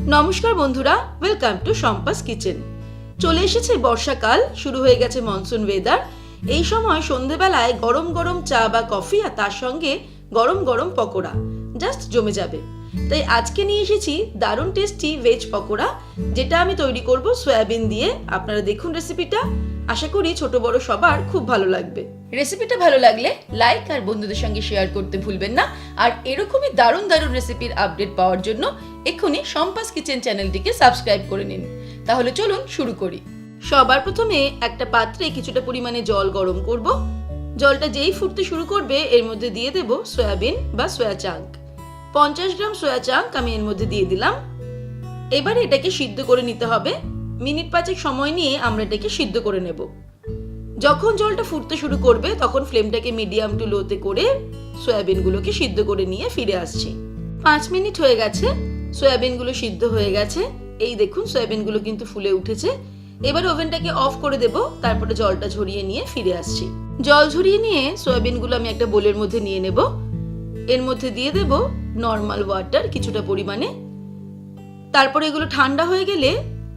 নমস্কার বন্ধুরা, welcome to Shampa's kitchen. চলে এসেছে বর্ষাকাল, শুরু হয়ে গেছে মনসুন ওয়েদার। এই সময় সন্ধেবেলায় গরম গরম চা বা কফি আর তার সঙ্গে গরম গরম পকোড়া জাস্ট জমে যাবে। তাই আজকে নিয়ে এসেছি দারুণ টেস্টি ভেজ পকোড়া, যেটা আমি তৈরি করব সয়াবিন দিয়ে। আপনারা দেখুন রেসিপিটা, আশা করি ছোট বড় সবার খুব ভালো লাগবে। রেসিপিটা ভালো লাগলে লাইক আর বন্ধুদের সঙ্গে শেয়ার করতে ভুলবেন না। আর এরকমই দারুণ দারুণ রেসিপির আপডেট পাওয়ার জন্য এক্ষুনি শম্পাস কিচেন চ্যানেলটিকে সাবস্ক্রাইব করে নিন। তাহলে চলুন শুরু করি। সবার প্রথমে একটা পাত্রে কিছুটা পরিমাণে জল গরম করব। জলটা যেই ফুটতে শুরু করবে এর মধ্যে দিয়ে দেব সয়াবিন বা সয়া চাঙ্ক। 50 গ্রাম সয়া চাঙ্ক আমি এর মধ্যে দিয়ে দিলাম। এবারে এটাকে সিদ্ধ করে নিতে হবে। মিনিট 5 সময় নিয়ে আমরা এটাকে সিদ্ধ করে নেব। যখন জলটা ফুটতে শুরু করবে তখন ফ্লেমটাকে মিডিয়াম টু লোতে করে সয়াবিনগুলোকে সিদ্ধ করে নিয়ে ফিরে আসছি। 5 মিনিট হয়ে গেছে, সয়াবিনগুলো সিদ্ধ হয়ে গেছে। এই দেখুন সয়াবিনগুলো কিন্তু ফুলে উঠেছে। এবার ওভেনটাকে অফ করে দেব, তারপরে জলটা ঝরিয়ে নিয়ে ফিরে আসছি। জল ঝরিয়ে নিয়ে সয়াবিনগুলো আমি একটা বোলের মধ্যে নিয়ে নেব। এর মধ্যে দিয়ে দেব নর্মাল ওয়াটার কিছুটা পরিমাণে। তারপরে এগুলো ঠান্ডা হয়ে গেলে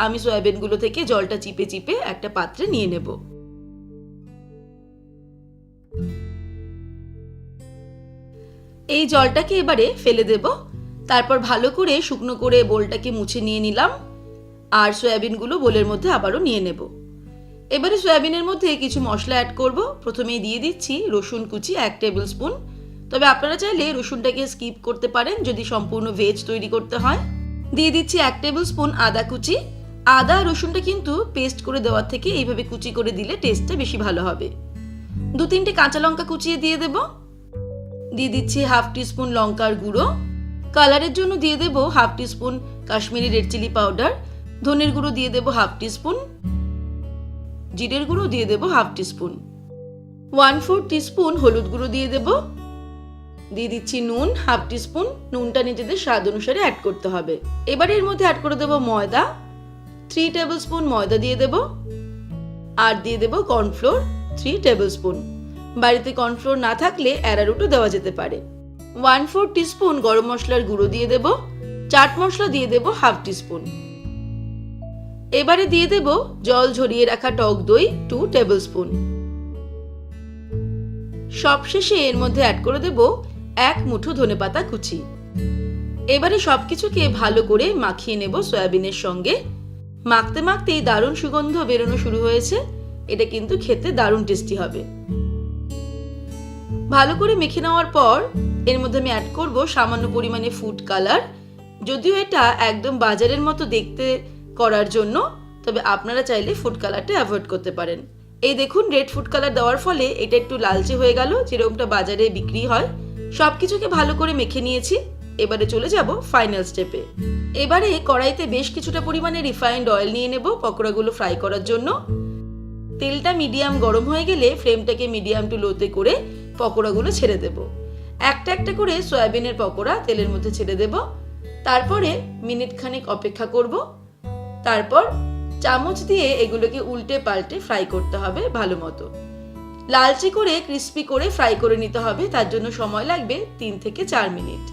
আমি সয়াবিনগুলো থেকে জলটা চিপে চিপে একটা পাত্রে নিয়ে নেব। এই জলটাকে এবারে ফেলে দেব। তারপর ভালো করে শুকনো করে বোলটাকে মুছে নিয়ে নিলাম। আর সয়াবিনগুলো বোলের মধ্যে আবারও নিয়ে নেব। এবারে সয়াবিনের মধ্যে কিছু মশলা অ্যাড করব। প্রথমেই দিয়ে দিচ্ছি রসুন কুচি 1 টেবিল স্পুন। তবে আপনারা চাইলে রসুনটাকে স্কিপ করতে পারেন যদি সম্পূর্ণ ভেজ তৈরি করতে হয়। দিয়ে দিচ্ছি 1 টেবিল স্পুন আদা কুচি। আদা রসুনটা কিন্তু পেস্ট করে দেওয়ার থেকে এইভাবে কুচি করে দিলে টেস্টটা বেশি ভালো হবে। 2-3টে কাঁচা লঙ্কা কুচিয়ে দিয়ে দেব। দিয়ে দিচ্ছি হাফ টিস্পুন লঙ্কার গুঁড়ো। কালারের জন্য দিয়ে দেব half teaspoon Kashmiri red chilli powder. ধনের গুঁড়ো দিয়ে দেব হাফ টিস্পুন। জিরের গুঁড়ো দিয়ে দেব হাফ টিস্পুন। 1/4 টিস্পুন হলুদ গুঁড়ো দিয়ে দেব। দিয়ে দিচ্ছি নুন হাফ টিস্পুন। নুনটা নিজেদের স্বাদ অনুসারে অ্যাড করতে হবে। এবার এর মধ্যে অ্যাড করে দেব ময়দা। 3 টেবিল স্পুন ময়দা দিয়ে দেব। আর দিয়ে দেব কর্নফ্লোর 3 টেবিল স্পুন। বাড়িতে কর্নফ্লোর না থাকলে অ্যারারুটও দেওয়া যেতে পারে। 1/4 টিস্পুন গরম মশলার গুঁড়ো দিয়ে দেব। চাট মশলা দিয়ে দেব হাফ টিস্পুন। এবারে দিয়ে দেব জল ঝরিয়ে রাখা টক দই 2 টেবিল স্পুন। সবশেষে এর মধ্যে অ্যাড করে দেব 1 মুঠো ধনেপাতা কুচি। এবারে সবকিছুকে ভালো করে মাখিয়ে নেব সয়াবিনের সঙ্গে। মাখতে মাখতেই দারুণ সুগন্ধ বেরোনো শুরু হয়েছে। এটা কিন্তু খেতে দারুণ টেস্টি হবে। ভালো করে মেখে নেওয়ার পর এর মধ্যে আমি অ্যাড করব সামান্য পরিমাণে ফুড কালার। যদিও এটা একদম বাজারের মতো দেখতে করার জন্য, তবে আপনারা চাইলে ফুড কালারটা অ্যাভয়েড করতে পারেন। এই দেখুন রেড ফুড কালার দেওয়ার ফলে এটা একটু লালচে হয়ে গেল, যেরকমটা বাজারে বিক্রি হয়। সবকিছুকে ভালো করে মেখে নিয়েছি। এবারে চলে যাব ফাইনাল স্টেপে। এবারে কড়াইতে বেশ কিছুটা পরিমাণে রিফাইন্ড অয়েল নিয়ে নেব পকোড়াগুলো ফ্রাই করার জন্য। তেলটা মিডিয়াম গরম হয়ে গেলে ফ্লেমটাকে মিডিয়াম টু লোতে করে পকোড়াগুলো ছেড়ে দেব। একটা একটা করে সয়াবিনের পকোড়া তেলের মধ্যে ছেড়ে দেব। তারপরে মিনিট খানেক অপেক্ষা করব। তারপর চামচ দিয়ে এগুলোকে উল্টে পাল্টে ফ্রাই করতে হবে ভালো মতো। লালচে করে ক্রিস্পি করে ফ্রাই করে নিতে হবে। তার জন্য সময় লাগবে 3 থেকে 4 মিনিট।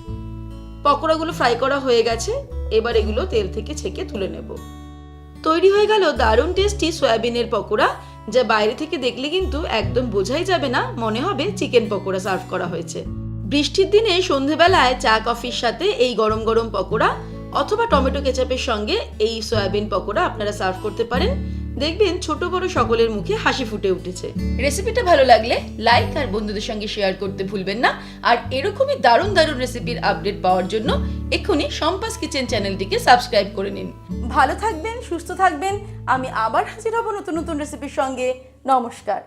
পকোড়াগুলো ফ্রাই করা হয়ে গেছে। এবার এগুলো তেল থেকে ছেঁকে তুলে নেব। তৈরি হয়ে গেল দারুণ টেস্টি সয়াবিনের পকোড়া, যা বাইরে থেকে দেখলে কিন্তু একদম বোঝাই যাবে না, মনে হবে চিকেন পকোড়া সার্ভ করা হয়েছে। বৃষ্টির দিনে সন্ধেবেলায় চা কফির সাথে এই গরম গরম পকোড়া অথবা টমেটো কেচাপের সঙ্গে এই সয়াবিন পকোড়া আপনারা সার্ভ করতে পারেন। দেখবেন ছোট বড় সকলের মুখে হাসি ফুটে উঠেছে। রেসিপিটা ভালো লাগলে লাইক আর বন্ধুদের সঙ্গে শেয়ার করতে ভুলবেন না। আর এরকমই দারুণ দারুণ রেসিপির আপডেট পাওয়ার জন্য এক্ষুনি শম্পাস কিচেন চ্যানেলটিকে সাবস্ক্রাইব করে নিন। ভালো থাকবেন, সুস্থ থাকবেন। আমি আবার হাজির হব নতুন নতুন রেসিপির সঙ্গে। নমস্কার।